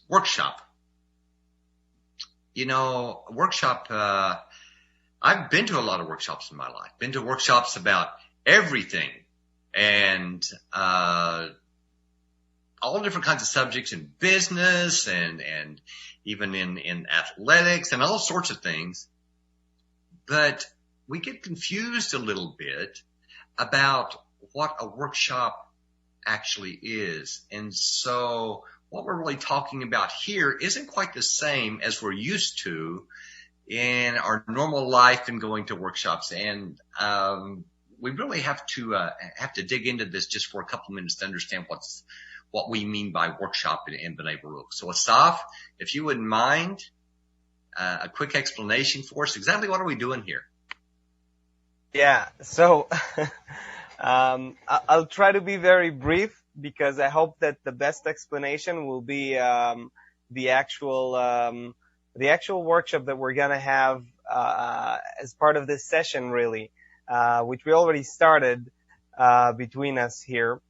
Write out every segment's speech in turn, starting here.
Workshop. Workshop, I've been to a lot of workshops in my life. Been to workshops about everything and all different kinds of subjects in business and even in athletics and all sorts of things. But we get confused a little bit about what a workshop actually is. And so what we're really talking about here isn't quite the same as we're used to in our normal life and going to workshops. And we really have to dig into this just for a couple minutes to understand what we mean by workshop in B'nai Baruch. So Asaf, if you wouldn't mind, a quick explanation for us. Exactly what are we doing here? Yeah, so I'll try to be very brief because I hope that the best explanation will be the actual workshop that we're gonna have as part of this session, really, which we already started between us here.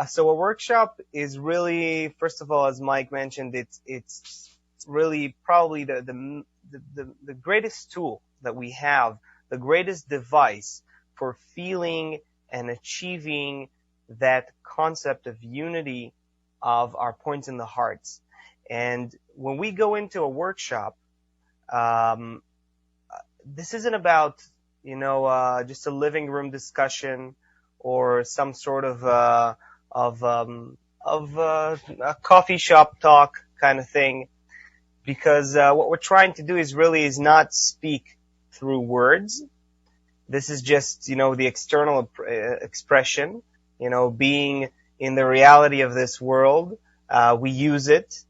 So a workshop is really, first of all, as Mike mentioned, it's really probably the greatest tool that we have, the greatest device for feeling and achieving that concept of unity of our points in the hearts. And when we go into a workshop, this isn't about, just a living room discussion or some sort of a coffee shop talk kind of thing, because what we're trying to do is not speak through words. This is just, the external expression, being in the reality of this world. We use it.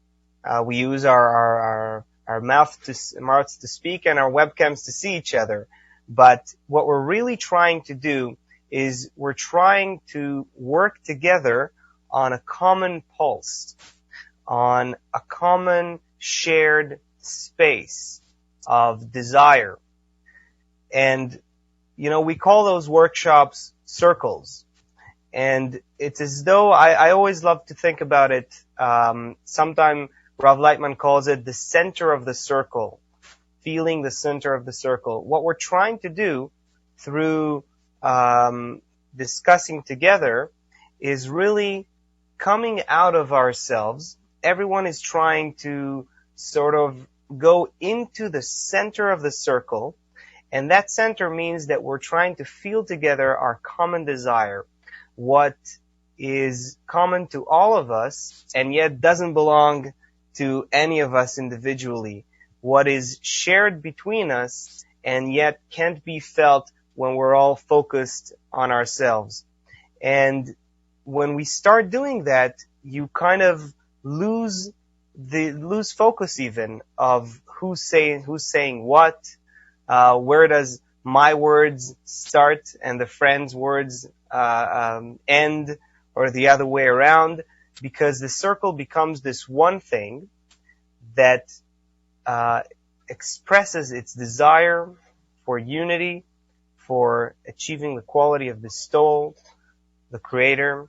We use our mouths to speak and our webcams to see each other. But what we're really trying to do is we're trying to work together on a common pulse, on a common shared space of desire. And, we call those workshops circles. And it's as though I always love to think about it. Sometime Rav Lightman calls it the center of the circle, feeling the center of the circle. What we're trying to do through discussing together is really coming out of ourselves. Everyone is trying to sort of go into the center of the circle, and that center means that we're trying to feel together our common desire, what is common to all of us and yet doesn't belong to any of us individually, what is shared between us and yet can't be felt when we're all focused on ourselves. And when we start doing that, you kind of lose focus even of who's saying what, where does my words start and the friend's words end, or the other way around, because the circle becomes this one thing that expresses its desire for unity, for achieving the quality of the soul, the Creator,